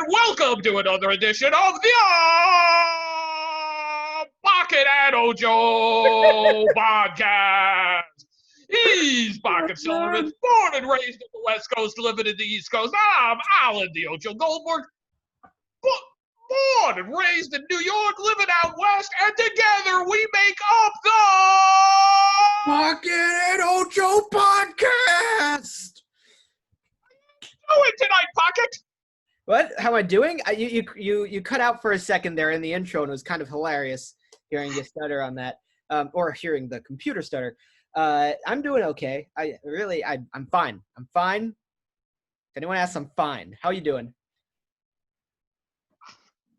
and welcome to another edition of the Pocket and Ocho podcast. He's Pocket Sullivan, born and raised on the West Coast, living in the East Coast. I'm Alan the Ocho Goldberg, born and raised in New York, living out west, and together we make up the Pocket and Ocho podcast. Doing tonight, Pocket. What? How am I doing? You cut out for a second there in the intro, and it was kind of hilarious hearing you stutter on that, or hearing the computer stutter. I'm doing okay. I'm fine. I'm fine. If anyone asks, I'm fine. How you doing?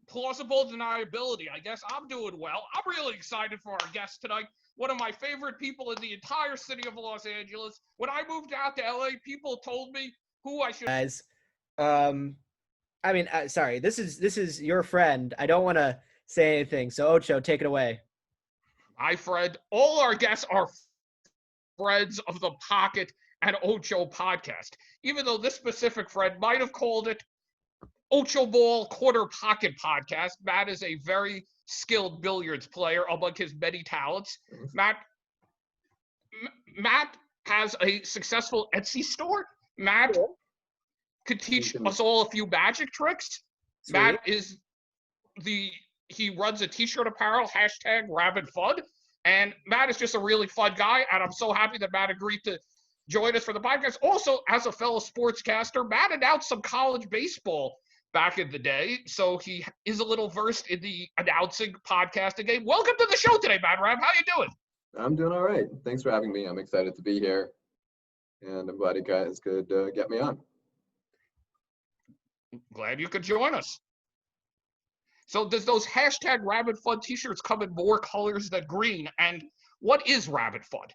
Plausible deniability. I guess I'm doing well. I'm really excited for our guest tonight. One of my favorite people in the entire city of Los Angeles. When I moved out to LA, people told me who I should. Guys, sorry. This is your friend. I don't want to say anything. So Ocho, take it away. My friend. All our guests are friends of the Pocket and Ocho podcast. Even though this specific friend might have called it Ocho Ball Quarter Pocket podcast. Matt is a very skilled billiards player among his many talents. Matt has a successful Etsy store. Matt could teach us all a few magic tricks. Sweet. Matt he runs a t-shirt apparel, #RabbitFun. And Matt is just a really fun guy. And I'm so happy that Matt agreed to join us for the podcast. Also, as a fellow sportscaster, Matt announced some college baseball back in the day. So he is a little versed in the announcing podcasting game. Welcome to the show today, Matt Rabb. How you doing? I'm doing all right. Thanks for having me. I'm excited to be here. And I'm glad you guys could get me on. Glad you could join us. So does those #RabbitFun t-shirts come in more colors than green? And what is RabbitFun?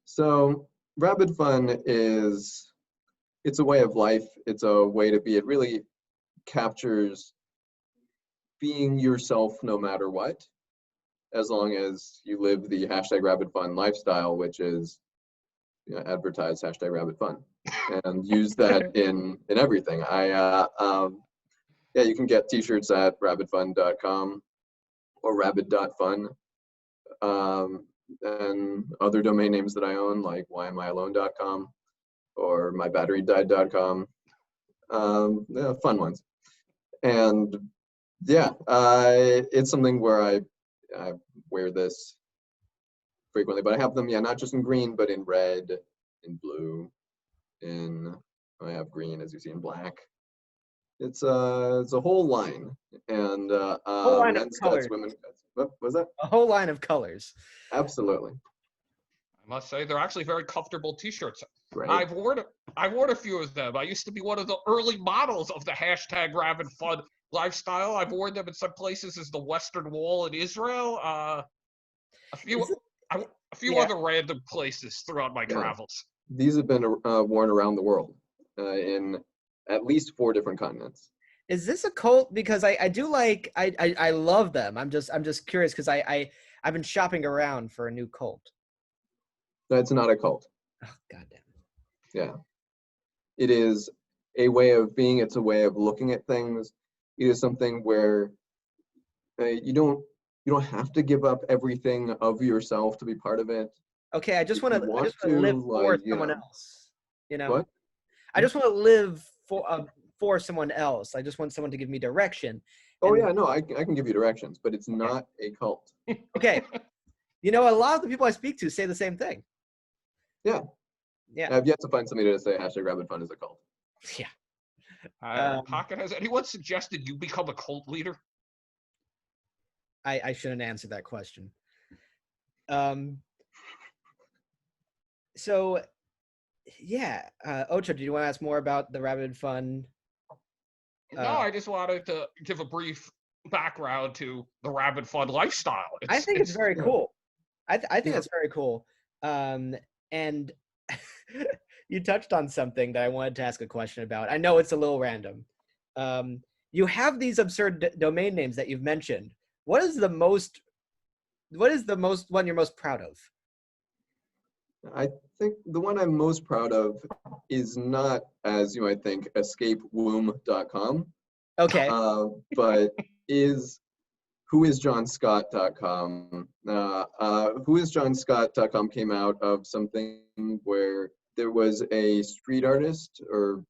So Rabbit Fun it's a way of life. It's a way to be. It really captures being yourself no matter what, as long as you live the #RabbitFun lifestyle, which is advertise #RabbitFun and use that in everything. You can get t-shirts at rabbitfun.com or rabbit.fun, and other domain names that I own, like whyamialone.com or mybatterydied.com. Fun ones. And it's something where I wear this frequently, but I have them, not just in green, but in red, in blue, I have green, as you see, in black. It's a whole line, and whole line of men's colors. cuts, women's cuts. What was that? A whole line of colors. Absolutely. I must say they're actually very comfortable t-shirts. Right. I've worn a few of them. I used to be one of the early models of the #RabbitFun lifestyle. I've worn them in some places as the Western Wall in Israel. A few other random places throughout my travels. These have been worn around the world in at least 4 different continents. Is this a cult? Because I do like I love them. I'm just curious because I've been shopping around for a new cult. That's not a cult. Oh, goddamn. Yeah. It is a way of being. It's a way of looking at things. It is something where you don't have to give up everything of yourself to be part of it. Okay, I just want to live for someone else. What? I just want to live for someone else. I just want someone to give me direction. Oh yeah, no, I can give you directions, but it's not a cult. Okay. A lot of the people I speak to say the same thing. Yeah. Yeah. I've yet to find somebody to say #RabbitFun is a cult. Yeah. Pocket, has anyone suggested you become a cult leader? I shouldn't answer that question. So, yeah. Ocho, do you want to ask more about the RabbitFun? No, I just wanted to give a brief background to the RabbitFun lifestyle. I think it's very cool. I think it's very cool. And you touched on something that I wanted to ask a question about. I know it's a little random. You have these absurd domain names that you've mentioned. What is the one you're most proud of? I think the one I'm most proud of is not, as you might think, escapewomb.com. Okay. But whoisjohnscott.com. Whoisjohnscott.com came out of something where there was a street artist, or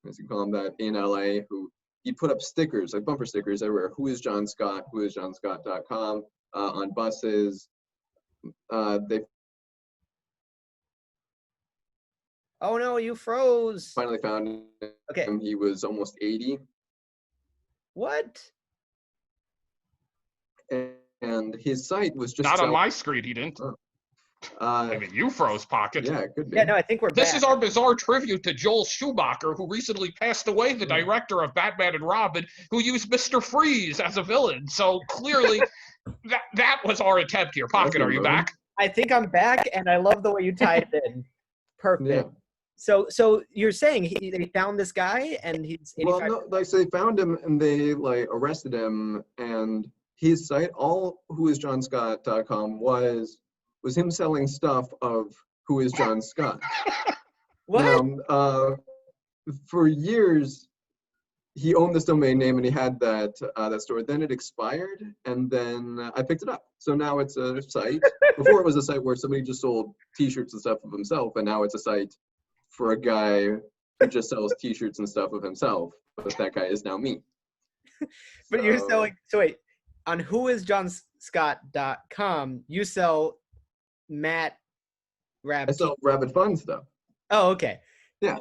as you call him that, in LA, who he put up stickers, like bumper stickers everywhere. Who is John Scott? Whoisjohnscott.com on buses. They Oh no, you froze. finally found Okay. him. He was almost 80. What? And his site was just Not on my screen, he didn't. Maybe you froze, Pocket. Yeah, it could be. Yeah, no, I think we're This back. is our bizarre tribute to Joel Schumacher, who recently passed away, the director of Batman and Robin, who used Mr. Freeze as a villain. So clearly, that was our attempt here. Pocket, are you back? I think I'm back, and I love the way you tied it in. Perfect. Yeah. So you're saying they found this guy, and he's 85. Well, no, like, so they found him and they like arrested him, and his site, all whoisjohnscott.com was him selling stuff of Who is John Scott. What? Now, for years, he owned this domain name and he had that store. Then it expired, and then I picked it up. So now it's a site. Before it was a site where somebody just sold T-shirts and stuff of himself, and now it's a site for a guy who just sells T-shirts and stuff of himself. But that guy is now me. But you're selling. So wait, on whoisjohnscott.com, you sell Matt I sell Rabid Fun stuff. Oh, okay. Yeah.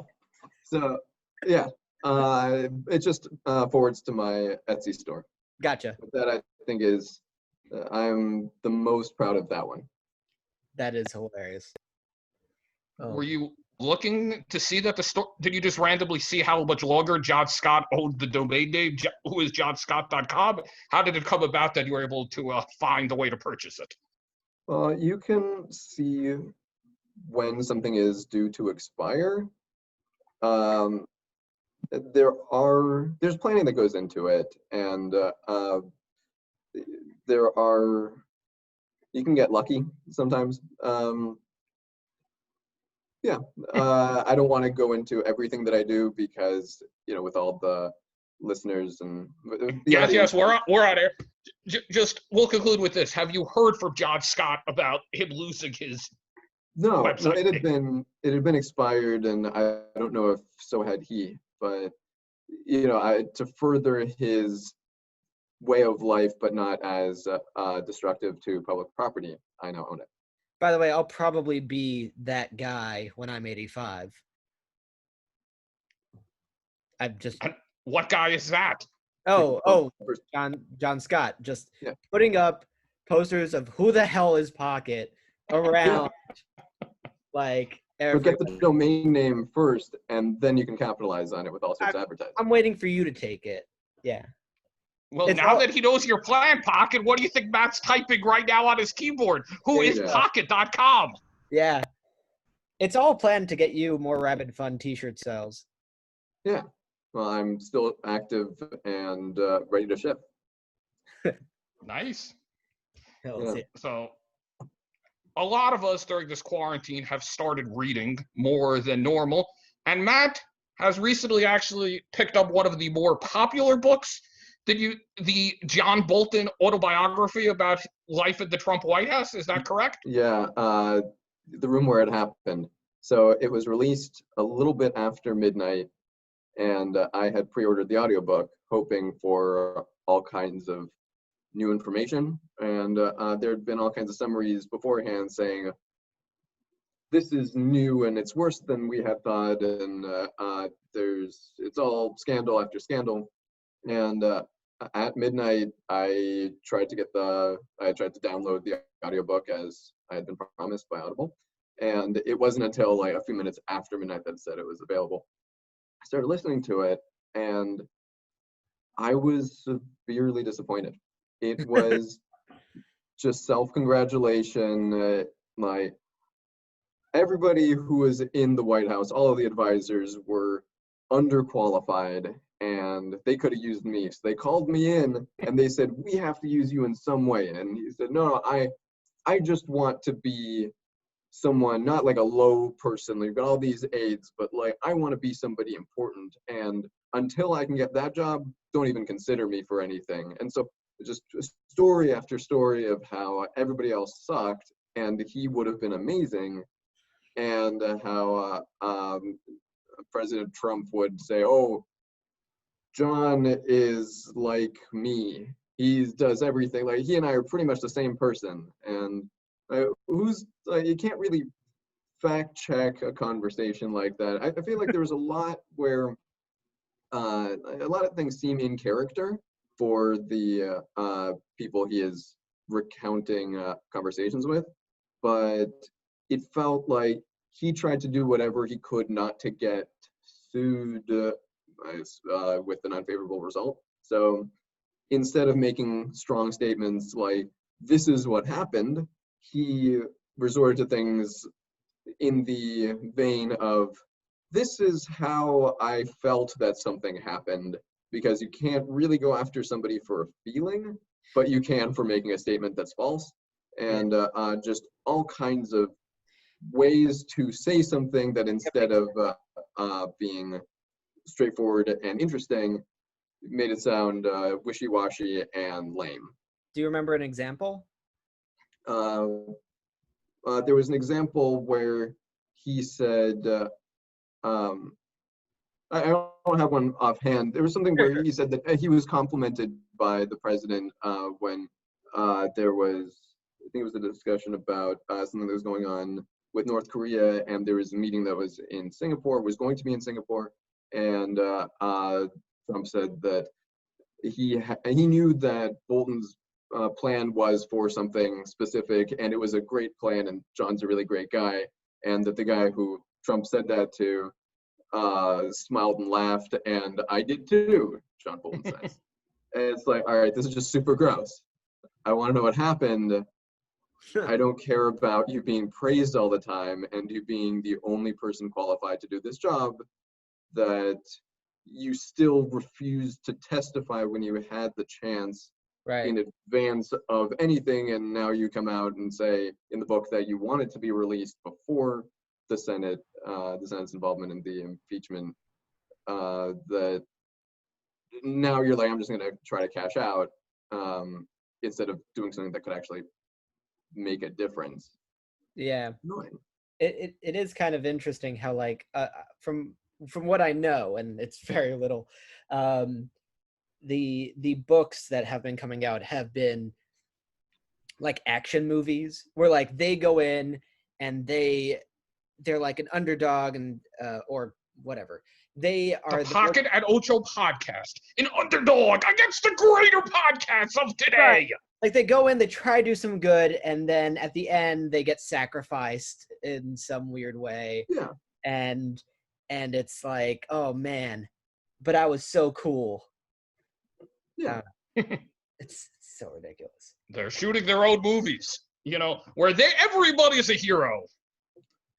So yeah, it just forwards to my Etsy store. Gotcha. But that I think is, I'm the most proud of that one. That is hilarious. Oh. Were you looking to see that the store? Did you just randomly see how much longer John Scott owned the domain name? Whoisjohnscott.com? How did it come about that you were able to find a way to purchase it? You can see when something is due to expire. There's planning that goes into it, and you can get lucky sometimes. Yeah, I don't want to go into everything that I do because, with all the listeners and yes, we're on air. Just we'll conclude with this. Have you heard from John Scott about him losing his website? It had been expired, and I don't know if so had he, but to further his way of life, but not as destructive to public property, I now own it. By the way, I'll probably be that guy when I'm 85. What guy is that? Oh, John Scott, just putting up posters of who the hell is Pocket around, like everybody. But get the domain name first, and then you can capitalize on it with all sorts of advertising. I'm waiting for you to take it. Yeah. Well, now that he knows your plan, Pocket, what do you think Matt's typing right now on his keyboard? Whoispocket.com? Yeah. It's all planned to get you more Rabid Fun t-shirt sales. Yeah. Well, I'm still active and ready to ship. Nice. Yeah. So, a lot of us during this quarantine have started reading more than normal, and Matt has recently actually picked up one of the more popular books. The John Bolton autobiography about life at the Trump White House, is that correct? Yeah, The Room Where It Happened. So it was released a little bit after midnight, and I had pre-ordered the audiobook, hoping for all kinds of new information. And there had been all kinds of summaries beforehand saying, this is new and it's worse than we had thought, and it's all scandal after scandal. And at midnight, I tried to download the audiobook as I had been promised by Audible. And it wasn't until like a few minutes after midnight that it said it was available. I started listening to it, and I was severely disappointed. It was just self-congratulation. Like, everybody who was in the White House, all of the advisors were underqualified, and they could have used me. So they called me in and they said, we have to use you in some way. And he said, no, I just want to be someone, not like a low person, like, you've got all these aides, but like, I want to be somebody important. And until I can get that job, don't even consider me for anything. And so just story after story of how everybody else sucked and he would have been amazing. And how President Trump would say, oh, John is like me. He does everything. Like, he and I are pretty much the same person. And you can't really fact check a conversation like that. I feel like there was a lot where a lot of things seem in character for the people he is recounting conversations with, but it felt like he tried to do whatever he could not to get sued with an unfavorable result. So instead of making strong statements like, this is what happened, he resorted to things in the vein of, this is how I felt that something happened, because you can't really go after somebody for a feeling, but you can for making a statement that's false. And just all kinds of ways to say something that, instead of being straightforward and interesting, made it sound wishy-washy and lame. Do you remember an example? There was an example where he said, I don't have one offhand. There was something where he said that he was complimented by the president when there was, I think it was a discussion about something that was going on with North Korea, and there was a meeting that was in Singapore, was going to be in Singapore, and Trump said that he knew that Bolton's plan was for something specific, and it was a great plan, and John's a really great guy, and that the guy who Trump said that to smiled and laughed, and I did too, John Bolton says. And it's like, all right, this is just super gross. I want to know what happened. I don't care about you being praised all the time and you being the only person qualified to do this job, that you still refused to testify when you had the chance in advance of anything, and now you come out and say in the book that you want it to be released before the Senate's involvement in the impeachment, that now you're like, I'm just going to try to cash out, instead of doing something that could actually make a difference. Yeah. Annoying. It is kind of interesting how, like, from what I know, and it's very little, the books that have been coming out have been like action movies where, like, they go in and they're like an underdog, and or whatever. They are the Pocket and Ocho podcast, an underdog against the greater podcasts of today. Right. Like, they go in, they try to do some good, and then at the end they get sacrificed in some weird way. Yeah. And it's like, oh man, but I was so cool. Yeah. It's so ridiculous. They're shooting their own movies, where everybody's a hero.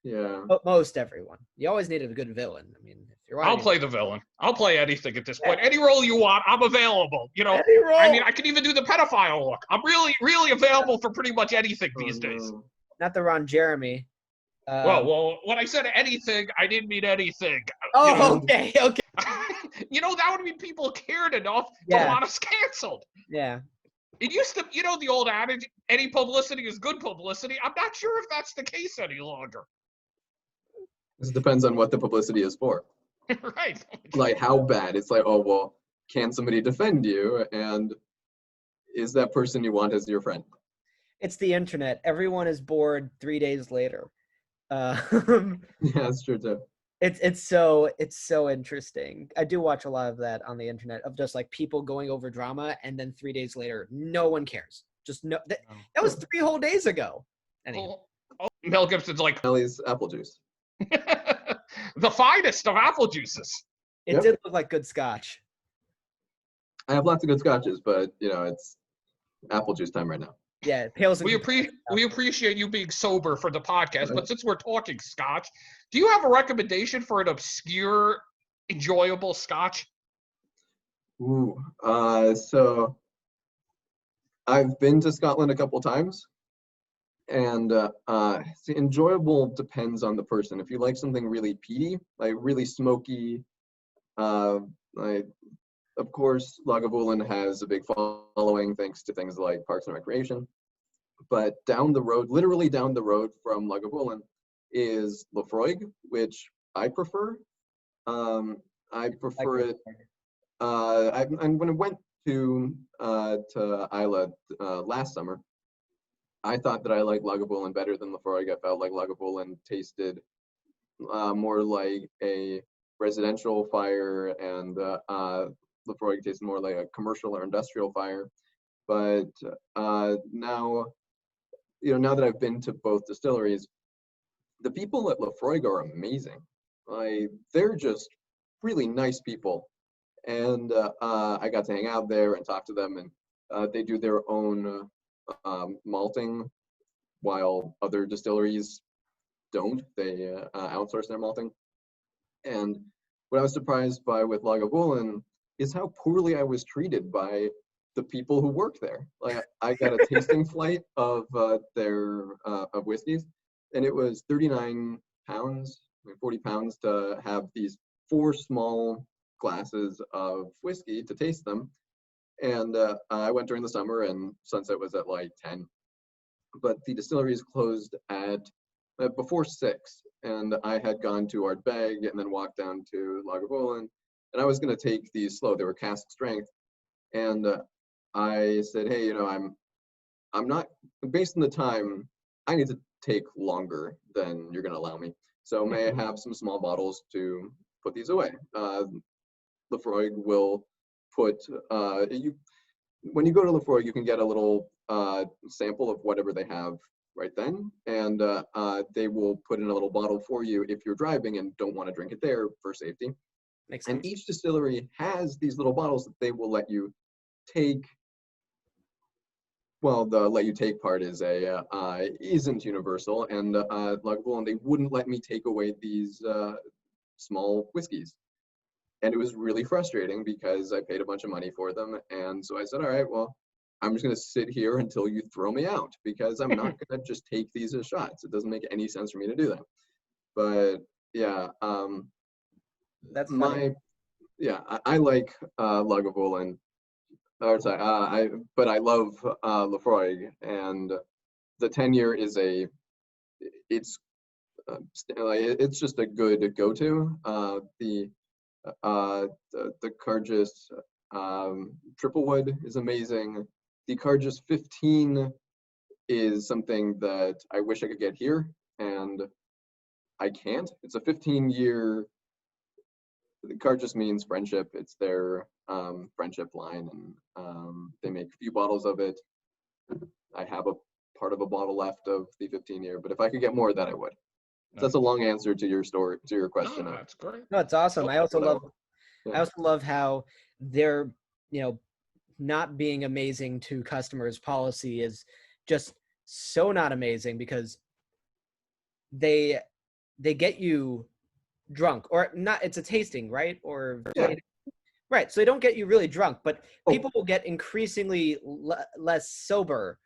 Yeah. Most everyone. You always needed a good villain. I mean, if you're I'll play the villain. I'll play anything at this point. Any role you want, I'm available. Any role. I mean, I can even do the pedophile look. I'm really, really available for pretty much anything these days. Not the Ron Jeremy. Well, when I said anything, I didn't mean anything. Oh, okay. That would mean people cared enough to want us canceled. Yeah. It used to, the old adage, any publicity is good publicity. I'm not sure if that's the case any longer. This depends on what the publicity is for. Right. Like, how bad? It's like, oh, well, can somebody defend you? And is that person you want as your friend? It's the internet. Everyone is bored 3 days later. Yeah, that's true too. It's so interesting. I do watch a lot of that on the internet, of just like people going over drama, and then 3 days later, no one cares. Just no. That was 3 whole days ago. Anyway. Mel Gibson's like Ellie's apple juice. The finest of apple juices. It did look like good scotch. I have lots of good scotches, but it's apple juice time right now. Yeah, it pales. We appreciate you being sober for the podcast, but since we're talking scotch, do you have a recommendation for an obscure, enjoyable scotch? Ooh, so I've been to Scotland a couple times, And see, enjoyable depends on the person. If you like something really peaty, like really smoky, like, of course, Lagavulin has a big following thanks to things like Parks and Recreation. But down the road, literally down the road from Lagavulin, is Laphroaig, which I prefer. I prefer it. When I went to Isla last summer, I thought that I liked Lagavulin better than Laphroaig. I felt like Lagavulin tasted more like a residential fire, and Laphroaig tasted more like a commercial or industrial fire. But now, now that I've been to both distilleries, the people at Laphroaig are amazing. Like, they're just really nice people. And I got to hang out there and talk to them, and they do their own malting, while other distilleries don't. They outsource their malting. And what I was surprised by with Lagavulin is how poorly I was treated by the people who work there. Like, I got a tasting flight of their of whiskeys, and it was 39 pounds, 40 pounds to have these 4 small glasses of whiskey to taste them. And I went during the summer, and sunset was at like 10. But the distillery is closed at before 6, and I had gone to Ardbeg and then walked down to Lagavulin, and I was going to take these slow. They were cask strength, and I said, hey, I'm not, based on the time, I need to take longer than you're going to allow me. So may I have some small bottles to put these away? Laphroaig will put, when you go to Laphroaig, you can get a little sample of whatever they have right then, and they will put in a little bottle for you if you're driving and don't want to drink it there for safety. Makes sense. And each distillery has these little bottles that they will let you take. Well, the let you take part isn't universal, and Lagavulin, they wouldn't let me take away these small whiskeys. And it was really frustrating because I paid a bunch of money for them. And so I said, all right, well, I'm just going to sit here until you throw me out, because I'm not going to just take these as shots. It doesn't make any sense for me to do that. But yeah, That's funny. I like Lagavulin. But I love Laphroaig, and the 10-year is it's just a good go-to. The Cargis Triplewood is amazing. The Cargis 15 is something that I wish I could get here, and I can't. It's a 15-year. Cargis means friendship. It's their friendship line, and they make a few bottles of it. I have a part of a bottle left of the 15-year, but if I could get more of that, I would. So that's a long answer to your question. No, that's great. No, it's awesome. I also love how their, not being amazing to customers policy is just so not amazing, because they get you drunk, or not. It's a tasting, right? Or Yeah. right. So they don't get you really drunk, but people will get increasingly less sober,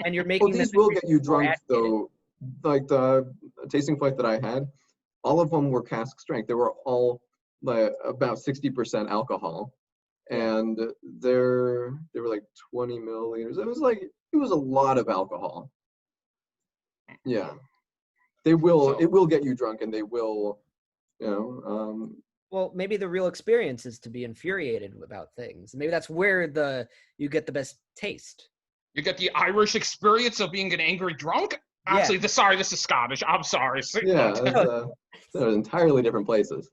and you're making these will get you drunk though. Like the tasting flight that I had, all of them were cask strength. They were all like about 60% alcohol, and they were like 20 milliliters. It was a lot of alcohol. Yeah, it will get you drunk, and they will, well, maybe the real experience is to be infuriated about things. Maybe that's where you get the best taste. You get the Irish experience of being an angry drunk. Actually, this is Scottish. I'm sorry. Yeah, they're entirely different places.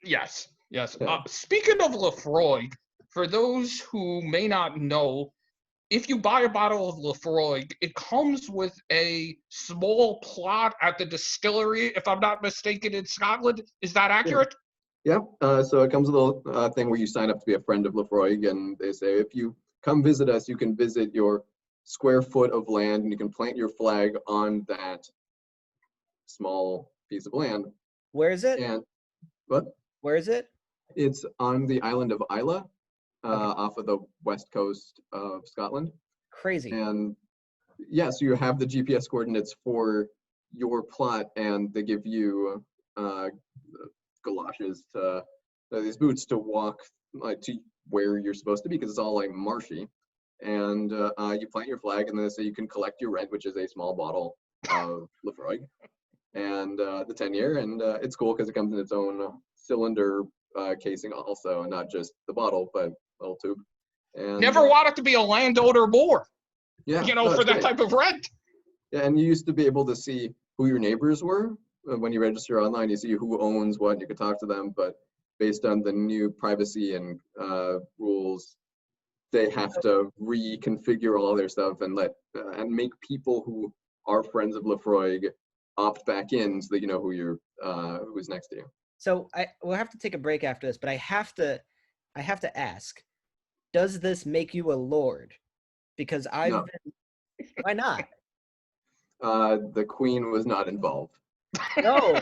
Yes. Yeah. Speaking of Laphroaig, for those who may not know, if you buy a bottle of Laphroaig, it comes with a small plot at the distillery, if I'm not mistaken, in Scotland. Is that accurate? Yeah. So it comes with a little thing where you sign up to be a friend of Laphroaig, and they say, if you come visit us, you can visit your square foot of land, and you can plant your flag on that small piece of land. Where is it? And what? Where is it? It's on the island of Islay, off of the west coast of Scotland. Crazy. And yeah, so you have the GPS coordinates for your plot, and they give you galoshes these boots to walk like to where you're supposed to be, because it's all like marshy. And you plant your flag, and then so you can collect your rent, which is a small bottle of Laphroaig, and the 10-year, and it's cool because it comes in its own cylinder casing also, and not just the bottle, but little tube. And Never wanted to be a landowner more, yeah, for that great. type of rent. Yeah, and you used to be able to see who your neighbors were when you register online. You see who owns what, and you could talk to them. But based on the new privacy and rules, they have to reconfigure all their stuff and and make people who are friends of Laphroaig opt back in, so that you know who you're who's next to you. So we'll have to take a break after this, but I have to ask: does this make you a lord? Because No. Why not? The queen was not involved. No.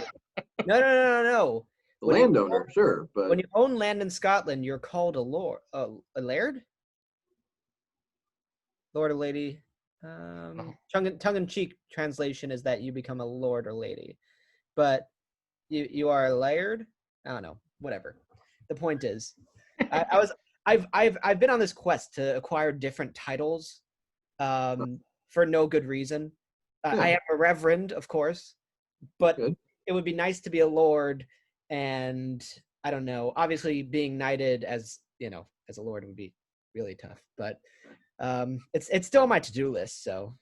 The Landowner, sure, but when you own land in Scotland, you're called a lord, a laird, lord or lady. Tongue-in-cheek translation is that you become a lord or lady, but you are a laird. I don't know. Whatever. The point is, I've been on this quest to acquire different titles, for no good reason. I am a reverend, of course, but good. It would be nice to be a lord, and I don't know. Obviously, being knighted as a lord would be really tough, but it's still on my to-do list. So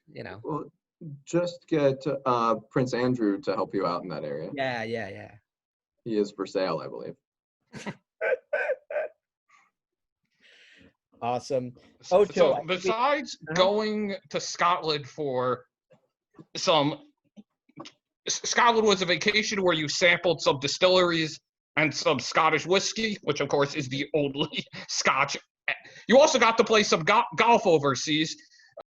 Well, just get Prince Andrew to help you out in that area. Yeah. He is for sale, I believe. Awesome. So besides going to Scotland Scotland was a vacation where you sampled some distilleries and some Scottish whiskey, which of course is the only Scotch. You also got to play some golf overseas.